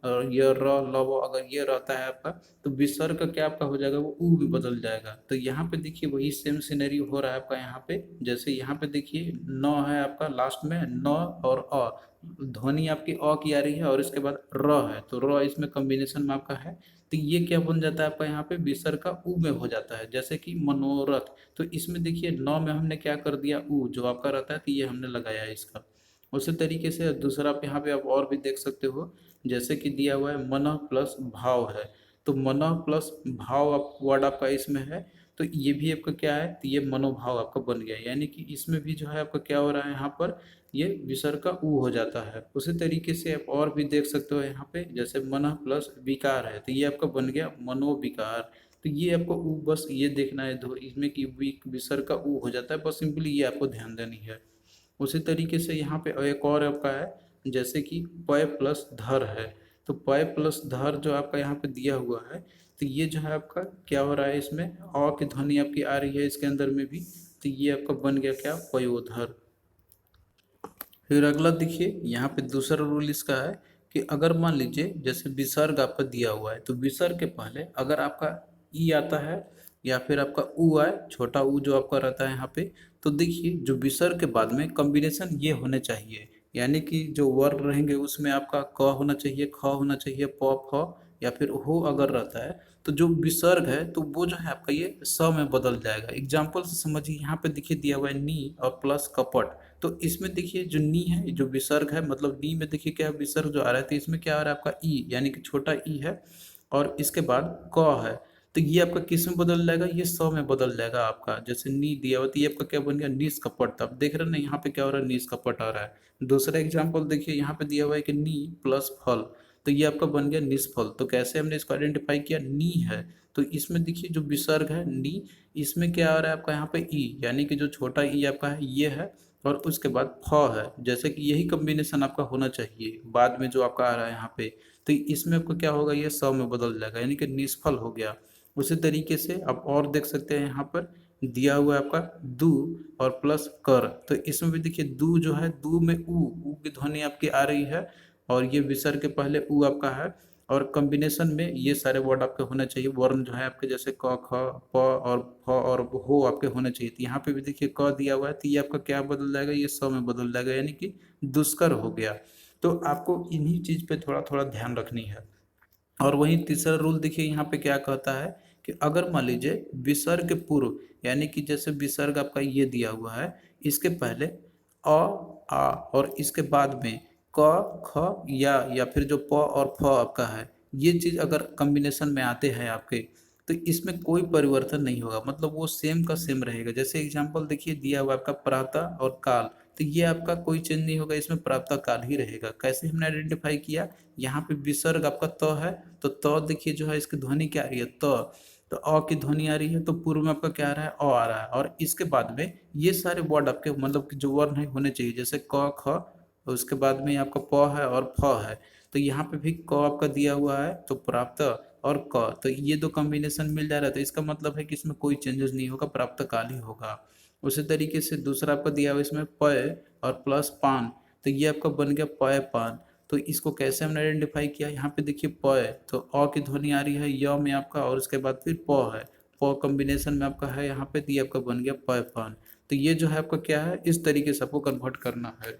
और ये र ल व अगर ये रहता है आपका, तो विसर्ग का क्या आपका हो जाएगा, वो ऊ में बदल जाएगा। तो यहाँ पे देखिए वही सेम सिनेरियो हो रहा है आपका यहाँ पे। जैसे यहाँ पे देखिए न है आपका लास्ट में, न और अ, ध्वनि आपकी अ की आ रही है और इसके बाद र है, तो र इसमें कॉम्बिनेशन में आपका है। तो ये क्या बन जाता है आपका यहाँ पे, विसर्ग का ऊ में हो जाता है। जैसे कि मनोरथ, तो इसमें देखिए न में हमने क्या कर दिया, ऊ जो आपका रहता है, तो ये हमने लगाया है इसका। उसी तरीके से दूसरा आप यहाँ पे आप और भी देख सकते हो, जैसे कि दिया हुआ है मन प्लस भाव है, तो मन प्लस भाव आप वर्ड आपका इसमें है, तो ये भी आपका क्या है, तो ये मनोभाव आपका बन गया। यानी कि इसमें भी जो है आपका क्या हो रहा है यहाँ पर, ये विसर्ग का ऊ हो जाता है। उसी तरीके से आप और भी देख सकते हो यहाँ पे, जैसे मन प्लस विकार है, तो ये आपका बन गया मनोविकार। तो ये आपको ऊ बस ये देखना है दो इसमें कि विसर्ग का ऊ हो जाता है, बस सिंपली ये आपको ध्यान देनी है। उसी तरीके से यहाँ पे एक और आपका है, जैसे कि पय प्लस धर है, तो पय प्लस धर जो आपका यहाँ पे दिया हुआ है, तो ये जो है आपका क्या हो रहा है, इसमें अ की ध्वनि आपकी आ रही है इसके अंदर में भी, तो ये आपका बन गया क्या, पयोधर। फिर अगला देखिए यहाँ पे दूसरा रूल इसका है कि अगर मान लीजिए जैसे विसर्ग आपका दिया हुआ है, तो विसर्ग के पहले अगर आपका ई आता है या फिर आपका ऊ आए, छोटा ऊ जो आपका रहता है यहाँ पे, तो देखिए जो विसर्ग के बाद में कॉम्बिनेशन ये होने चाहिए। यानी कि जो वर्ण रहेंगे उसमें आपका क होना चाहिए, ख होना चाहिए, प फ या फिर हो अगर रहता है, तो जो विसर्ग है तो वो जो है आपका ये स में बदल जाएगा। एग्जाम्पल से समझिए, यहाँ पे देखिए दिया हुआ है नी और प्लस कपट, तो इसमें देखिए जो नी है जो विसर्ग है, मतलब नी में देखिए क्या विसर्ग जो आ रहा है, तो इसमें क्या आ रहा है आपका ई, यानी कि छोटा ई है और इसके बाद क है, तो ये आपका किस में बदल जाएगा, ये स में बदल जाएगा आपका। जैसे नी दिया हुआ, तो ये आपका क्या बन गया, निस कपट। अब देख रहे हैं ना यहाँ पे क्या हो रहा है, निस कपट आ रहा है। दूसरा एग्जाम्पल देखिए, यहाँ पे दिया हुआ है कि नी प्लस फल, तो ये आपका बन गया निष्फल। तो कैसे हमने इसको आइडेंटिफाई किया, नी है तो इसमें देखिए जो विसर्ग है नी, इसमें क्या आ रहा है आपका यहाँ पे ई, यानी कि जो छोटा ई आपका है ये है, और उसके बाद फ है। जैसे कि यही कॉम्बिनेशन आपका होना चाहिए बाद में जो आपका आ रहा है यहाँ पे, तो इसमें आपका क्या होगा, ये स में बदल जाएगा, यानी कि निष्फल हो गया। उसी तरीके से आप और देख सकते हैं, यहाँ पर दिया हुआ है आपका दू और प्लस कर, तो इसमें भी देखिए दू जो है, दू में ऊ की ध्वनि आपकी आ रही है और ये विसर्ग के पहले ऊ आपका है, और कॉम्बिनेशन में ये सारे वर्ड आपके होने चाहिए, वर्ण जो है आपके, जैसे क ख प और फ और हो आपके होने चाहिए। तो यहाँ पे भी देखिए क दिया हुआ है, तो ये आपका क्या बदल जाएगा, ये स में बदल जाएगा, यानी कि दुष्कर हो गया। तो आपको इन्हीं चीज पे थोड़ा थोड़ा ध्यान रखनी है। और वहीं तीसरा रूल देखिए यहाँ पे क्या कहता है कि अगर मान लीजिए विसर्ग के पूर्व, यानी कि जैसे विसर्ग आपका ये दिया हुआ है, इसके पहले अ आ और इसके बाद में क ख या फिर जो प और फ आपका है, ये चीज अगर कॉम्बिनेशन में आते हैं आपके, तो इसमें कोई परिवर्तन नहीं होगा, मतलब वो सेम का सेम रहेगा। जैसे एग्जांपल देखिए दिया हुआ आपका प्रातः और काल, तो ये आपका कोई चेंज नहीं होगा, इसमें प्रातः काल ही रहेगा। कैसे हमने आइडेंटिफाई किया, यहाँ पे विसर्ग आपका त है, तो त देखिए जो है इसकी ध्वनि क्या आ रही है, त, तो अ की ध्वनि आ रही है, तो पूर्व में आपका क्या आ रहा है, अ आ रहा है, और इसके बाद में ये सारे वर्ड आपके मतलब कि जो वर्ण है होने चाहिए, जैसे क ख, उसके बाद में आपका प है और फ है, तो यहाँ पे भी क आपका दिया हुआ है, तो प्राप्त और क, तो ये दो कॉम्बिनेशन मिल जा रहा है, तो इसका मतलब है कि इसमें कोई चेंजेस नहीं होगा, प्राप्त काल ही होगा। उसी तरीके से दूसरा आपका दिया हुआ इसमें पय और प्लस पान, तो ये आपका बन गया पय पान। तो इसको कैसे हमने आइडेंटिफाई किया, यहाँ पे देखिए प है, तो अ की ध्वनि आ रही है य में आपका, और उसके बाद फिर प है, प कॉम्बिनेशन में आपका है यहाँ पे, तो ये आपका बन गया पय पान। तो ये जो है आपका क्या है, इस तरीके से आपको कन्वर्ट करना है।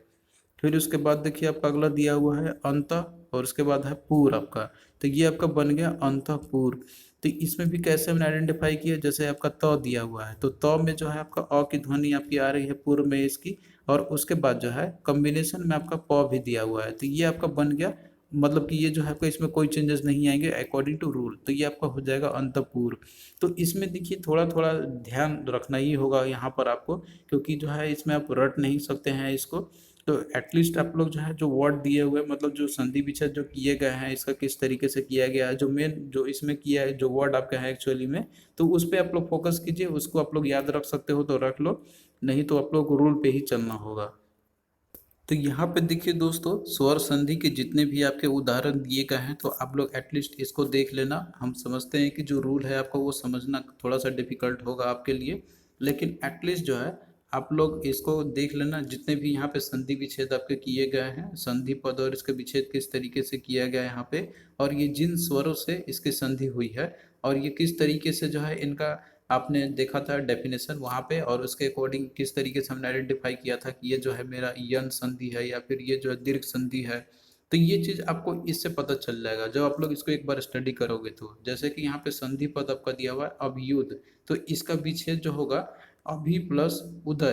फिर उसके बाद देखिए आपका अगला दिया हुआ है अंत, और उसके बाद है पूर आपका, तो ये आपका बन गया अंतःपुर। तो इसमें भी कैसे हमने आइडेंटिफाई किया, जैसे आपका त दिया हुआ है, तो त में जो है आपका अ की ध्वनि आपकी आ रही है पूर्व में इसकी, और उसके बाद जो है कॉम्बिनेशन में आपका प भी दिया हुआ है, तो ये आपका बन गया, मतलब कि ये जो है आपका इसमें कोई चेंजेस नहीं आएंगे अकॉर्डिंग टू रूल, तो ये आपका हो जाएगा अंतपुर। तो इसमें देखिए थोड़ा थोड़ा ध्यान रखना ही होगा यहाँ पर आपको, क्योंकि जो है इसमें आप रट नहीं सकते हैं इसको। तो एटलीस्ट आप लोग जो है जो वर्ड दिए हुए मतलब जो संधि विच्छेद जो किए गए हैं, इसका किस तरीके से किया गया है, जो मेन जो इसमें किया है जो वर्ड आपका है एक्चुअली में, तो उस पर आप लोग फोकस कीजिए, उसको आप लोग याद रख सकते हो तो रख लो, नहीं तो आप लोग को रूल पे ही चलना होगा। तो यहाँ पे देखिए दोस्तों, स्वर संधि के जितने भी आपके उदाहरण दिए गए हैं, तो आप लोग एटलीस्ट इसको देख लेना। हम समझते हैं कि जो रूल है आपका वो समझना थोड़ा सा डिफिकल्ट होगा आपके लिए, लेकिन एटलीस्ट जो है आप लोग इसको देख लेना, जितने भी यहाँ पे संधि विच्छेद आपके किए गए हैं, संधि पद और इसके विच्छेद किस तरीके से किया गया है यहाँ पे, और ये जिन स्वरों से इसकी संधि हुई है और ये किस तरीके से जो है इनका आपने देखा था डेफिनेशन वहाँ पे, और उसके अकॉर्डिंग किस तरीके से हमने आइडेंटिफाई किया था कि ये जो है मेरा यन संधि है या फिर ये जो है दीर्घ संधि है। तो ये चीज आपको इससे पता चल जाएगा जब आप लोग इसको एक बार स्टडी करोगे। तो जैसे कि यहाँ पे संधि पद आपका दिया हुआ है अभियुद, तो इसका विच्छेद जो होगा अभि प्लस उदय,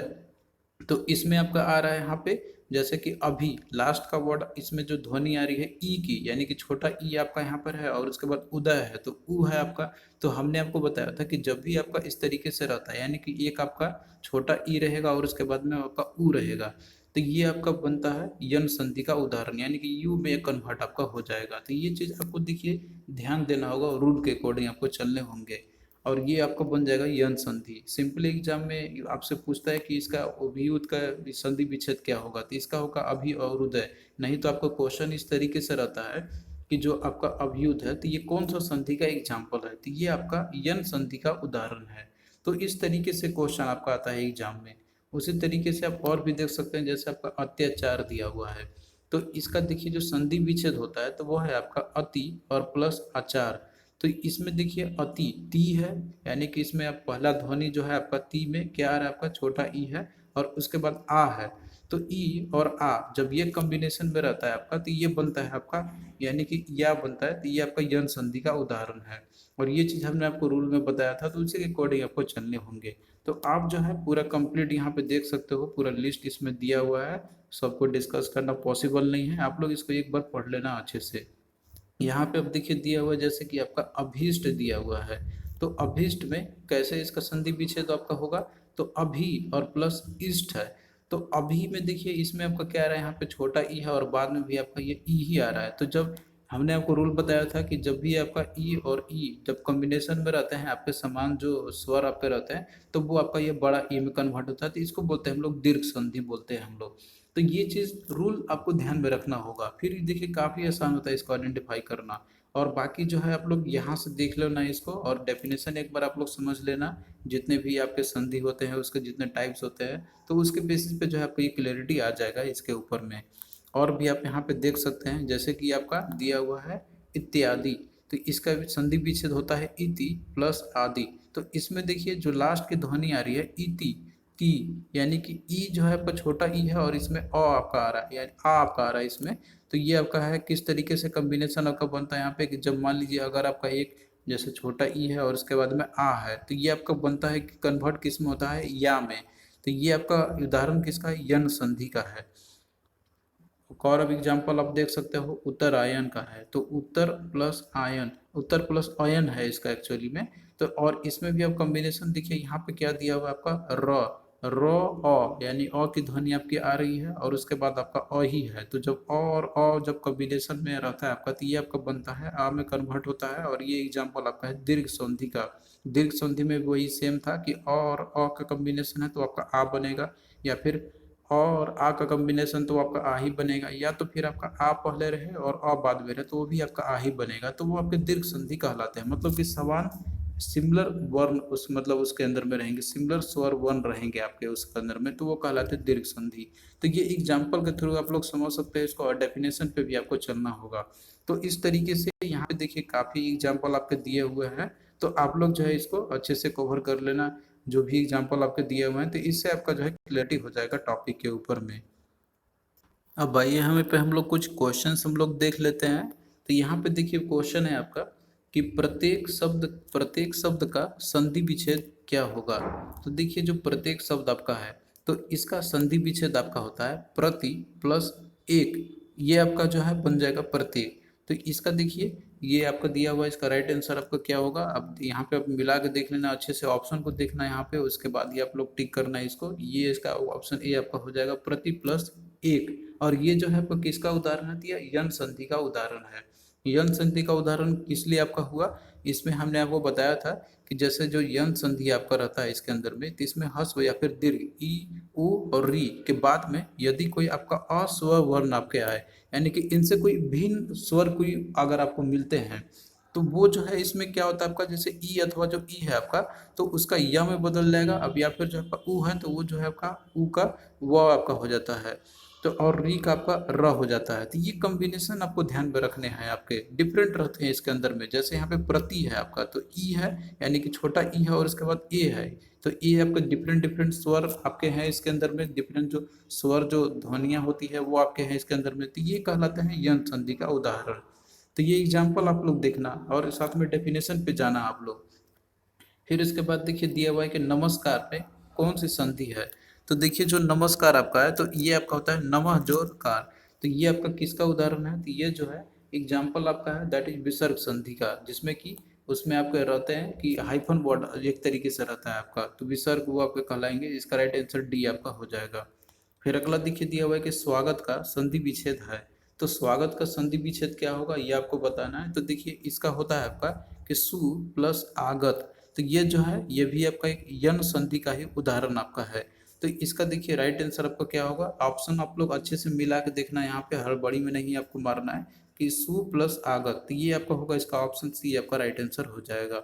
तो इसमें आपका आ रहा है यहाँ पे जैसे कि अभी लास्ट का वर्ड, इसमें जो ध्वनि आ रही है ई की, यानी कि छोटा ई आपका यहाँ पर है और उसके बाद उदय है तो उ है आपका। तो हमने आपको बताया था कि जब भी आपका इस तरीके से रहता है, यानी कि एक आपका छोटा ई रहेगा और उसके बाद में आपका उ रहेगा, तो ये आपका बनता है यन संधि का उदाहरण, यानी कि यू में कन्वर्ट आपका हो जाएगा। तो ये चीज आपको देखिए ध्यान देना होगा, रूल के अकॉर्डिंग आपको चलने होंगे, और ये आपका बन जाएगा यन संधि। सिंपल एग्जाम में आपसे पूछता है कि इसका अभियुत का संधि विच्छेद क्या होगा, तो इसका होगा अभि और उदय। नहीं तो आपका क्वेश्चन इस तरीके से रहता है कि जो आपका अभियुत है तो ये कौन सा संधि का एग्जाम्पल है, तो ये आपका यन संधि का उदाहरण है। तो इस तरीके से क्वेश्चन आपका आता है एग्जाम में। उसी तरीके से आप और भी देख सकते हैं, जैसे आपका अत्याचार दिया हुआ है, तो इसका देखिए जो संधि विच्छेद होता है तो वो है आपका अति और प्लस आचार। तो इसमें देखिए अति ती है, यानी कि इसमें आप पहला ध्वनि जो है आपका ती में क्या आ रहा है आपका छोटा ई है और उसके बाद आ है, तो ई और आ जब ये कॉम्बिनेशन में रहता है आपका तो ये बनता है आपका, यानी कि या बनता है, तो ये आपका यन संधि का उदाहरण है। और ये चीज हमने आपको रूल में बताया था, तो उसी के अकॉर्डिंग आपको चलने होंगे। तो आप जो है पूरा कंप्लीट यहाँ पे देख सकते हो, पूरा लिस्ट इसमें दिया हुआ है, सबको डिस्कस करना पॉसिबल नहीं है, आप लोग इसको एक बार पढ़ लेना अच्छे से। यहाँ पे अब देखिए दिया हुआ है जैसे कि आपका अभीष्ट दिया हुआ है, तो अभीष्ट में कैसे इसका संधि विच्छेद आपका होगा, तो अभी और प्लस इष्ट है। तो अभी में देखिए इसमें आपका क्या आ रहा है, यहाँ पे छोटा ई है और बाद में भी आपका ये ई ही आ रहा है। तो जब हमने आपको रूल बताया था कि जब भी आपका ई और ई जब कॉम्बिनेशन में रहते हैं, आपके समान जो स्वर आपके रहते हैं, तो वो आपका ये बड़ा ई में कन्वर्ट होता है, तो इसको बोलते हैं हम लोग दीर्घ संधि बोलते हैं हम लोग। तो ये चीज रूल आपको ध्यान में रखना होगा, फिर देखिए काफी आसान होता है इसको आइडेंटिफाई करना। और बाकी जो है आप लोग यहाँ से देख लेना इसको, और डेफिनेशन एक बार आप लोग समझ लेना, जितने भी आपके संधि होते हैं उसके जितने टाइप्स होते हैं, तो उसके बेसिस पे जो है आपको ये क्लैरिटी आ जाएगा इसके ऊपर में। और भी आप यहाँ पे देख सकते हैं जैसे कि आपका दिया हुआ है इत्यादि, तो इसका भी संधि विच्छेद होता है इति प्लस आदि। तो इसमें देखिए जो लास्ट की ध्वनि आ रही है इति ती, यानी कि ई जो है आपका छोटा ई है और इसमें अ आपका आ रहा है, यानी आ आपका आ रहा है इसमें। तो ये आपका है किस तरीके से कॉम्बिनेशन आपका बनता है यहाँ पे कि जब मान लीजिए अगर आपका एक जैसे छोटा ई है और उसके बाद में आ है, तो ये आपका बनता है कि कन्वर्ट किस में होता है, या में। तो ये आपका उदाहरण किसका है, यन संधि का है। एक और अब एग्जाम्पल आप देख सकते हो उत्तरायण का है, तो उत्तर प्लस आयन, उत्तर प्लस अयन है इसका एक्चुअली में। तो और इसमें भी आप कॉम्बिनेशन देखिए यहाँ पे क्या दिया हुआ है आपका र अ, यानी अ की ध्वनि आपकी आ रही है और उसके बाद आपका अ ही है। तो जब अ और अ जब कॉम्बिनेशन में रहता है आपका, तो ये आपका बनता है आ में कन्वर्ट होता है। और ये एग्जाम्पल आपका है दीर्घ संधि का। दीर्घ संधि में वही सेम था कि अ और अ का कॉम्बिनेशन है तो आपका आ बनेगा, या फिर और आ का कॉम्बिनेशन तो आपका आ ही बनेगा, या तो फिर आपका आ पहले रहे और आ बाद में रहे तो वो भी आपका आ ही बनेगा, तो वो आपके दीर्घ संधि कहलाते हैं। मतलब कि समान सिमिलर वर्ण उस मतलब उसके अंदर में रहेंगे, सिमिलर स्वर वर्ण रहेंगे आपके उसके अंदर में, तो वो कहलाते हैं दीर्घ संधि। तो ये एग्जाम्पल के थ्रू आप लोग समझ सकते हैं इसको, और डेफिनेशन पे भी आपको चलना होगा। तो इस तरीके से यहाँ पे देखिए काफी एग्जाम्पल आपके दिए हुए हैं, तो आप लोग जो है इसको अच्छे से कवर कर लेना, जो भी एग्जाम्पल आपके दिए हुए हैं, तो इससे आपका जो है क्लैरिटी हो जाएगा टॉपिक के ऊपर में। अब आइए हमें पे हम लोग कुछ क्वेश्चंस हम लोग देख लेते हैं। तो यहाँ पे देखिए क्वेश्चन है आपका कि प्रत्येक शब्द का संधि विच्छेद क्या होगा। तो देखिए जो प्रत्येक शब्द आपका है तो इसका संधि विच्छेद आपका होता है प्रति प्लस एक, ये आपका जो है बन जाएगा प्रत्येक। तो इसका देखिए ये आपका दिया हुआ है, इसका राइट आंसर आपका क्या होगा। अब यहाँ पे आप मिला के देख लेना अच्छे से, ऑप्शन को देखना यहाँ पे, उसके बाद ये आप लोग टिक करना है इसको। ये इसका ऑप्शन ए आपका हो जाएगा प्रति प्लस एक। और ये जो है आपका किसका उदाहरण दिया, यन संधि का उदाहरण है। यन संधि का उदाहरण किस लिए आपका हुआ, इसमें हमने आपको बताया था कि जैसे जो यन संधि आपका रहता है इसके अंदर में, तो इसमें हस्व या फिर दीर्घ ई उ और री के बाद में यदि कोई आपका अस्वर वर्ण आपके आए, यानी कि इनसे कोई भिन्न स्वर कोई अगर आपको मिलते हैं, तो वो जो है इसमें क्या होता है आपका, जैसे ई अथवा जो ई है आपका, तो उसका य में बदल जाएगा। अब या फिर जो आपका ऊ है तो वो जो है आपका ऊ का व आपका हो जाता है। तो और री का आपका र हो जाता है। तो ये कॉम्बिनेशन आपको ध्यान में रखने हैं, आपके डिफरेंट रहते हैं इसके अंदर में। जैसे यहाँ पे प्रति है आपका, तो ई है यानी कि छोटा ई है और उसके बाद ए है, तो ये आपका डिफरेंट डिफरेंट स्वर आपके हैं इसके अंदर में, डिफरेंट जो स्वर जो ध्वनियाँ होती है वो आपके हैं इसके अंदर में। तो ये कहलाते हैं यंत्र संधि का उदाहरण। तो ये एग्जाम्पल आप लोग देखना और साथ में डेफिनेशन पे जाना आप लोग। फिर इसके बाद देखिए दिया हुआ है कि नमस्कार में कौन सी संधि है। तो देखिए जो नमस्कार आपका है, तो ये आपका होता है नमः जोर कार। तो ये आपका किसका उदाहरण है, तो ये जो है एग्जाम्पल आपका है दैट इज विसर्ग संधि का, जिसमें कि उसमें आपके रहते हैं कि हाइफन वर्ड एक तरीके से रहता है आपका, तो विसर्ग वो आपके कहलाएंगे। इसका राइट आंसर डी आपका हो जाएगा। फिर अगला देखिए दिया हुआ है कि स्वागत का संधि विच्छेद है। तो स्वागत का संधि विच्छेद क्या होगा ये आपको बताना है। तो देखिए इसका होता है आपका कि सु प्लस आगत। तो ये जो है ये भी आपका एक यन संधि का ही उदाहरण आपका है। तो इसका देखिए राइट आंसर आपका क्या होगा, ऑप्शन आप लोग अच्छे से मिला के देखना, यहाँ पे हड़बड़ी में नहीं आपको मारना है कि सु प्लस आगत। तो ये आपका होगा, इसका ऑप्शन सी आपका राइट आंसर हो जाएगा।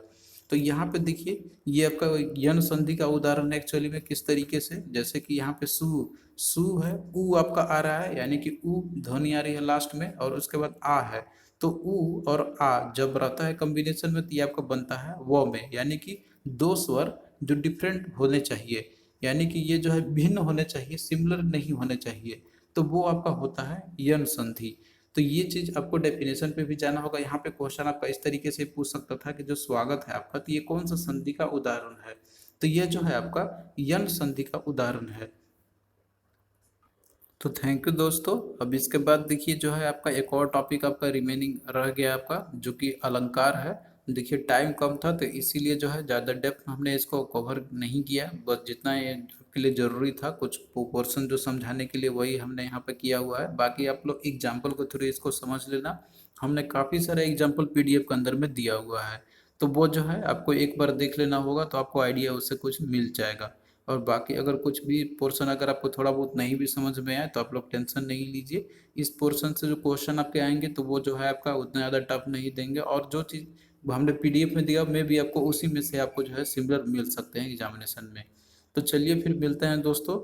तो यहाँ पे देखिए ये आपका यन संधि का उदाहरण है एक्चुअली में किस तरीके से, जैसे कि यहाँ पे सु सु है, ऊ आपका आ रहा है यानी कि ऊ ध्वनि आ रही है लास्ट में, और उसके बाद आ है। तो ऊ और आ जब रहता है कॉम्बिनेशन में, तो ये आपका बनता है व में, यानी कि दो स्वर जो डिफरेंट होने चाहिए, यानी कि ये जो है भिन्न होने चाहिए, सिमिलर नहीं होने चाहिए, तो वो आपका होता है यन संधि। तो ये चीज आपको डेफिनेशन पे भी जाना होगा। यहाँ पे क्वेश्चन आपका इस तरीके से पूछ सकता था कि जो स्वागत है आपका, तो ये कौन सा संधि का उदाहरण है, तो ये जो है आपका यन संधि का उदाहरण है। तो थैंक यू दोस्तों। अब इसके बाद देखिए जो है आपका एक और टॉपिक आपका रिमेनिंग रह गया आपका, जो कि अलंकार है। देखिए टाइम कम था तो इसीलिए जो है ज़्यादा डेप्थ में हमने इसको कवर नहीं किया, बस जितना ये के लिए ज़रूरी था कुछ पोर्शन जो समझाने के लिए वही हमने यहाँ पे किया हुआ है। बाकी आप लोग एग्जाम्पल को थ्रू इसको समझ लेना। हमने काफ़ी सारा एग्जाम्पल पीडीएफ के अंदर में दिया हुआ है, तो वो जो है आपको एक बार देख लेना होगा तो आपको आइडिया उससे कुछ मिल जाएगा। और बाकी अगर कुछ भी पोर्शन अगर आपको थोड़ा बहुत नहीं भी समझ में आए तो आप लोग टेंशन नहीं लीजिए। इस पोर्शन से जो क्वेश्चन आपके आएंगे तो वो जो है आपका उतना ज़्यादा टफ नहीं देंगे, और जो चीज़ हमने पीडीएफ में दिया में भी आपको उसी में से आपको जो है सिमिलर मिल सकते हैं एग्जामिनेशन में। तो चलिए फिर मिलते हैं दोस्तों।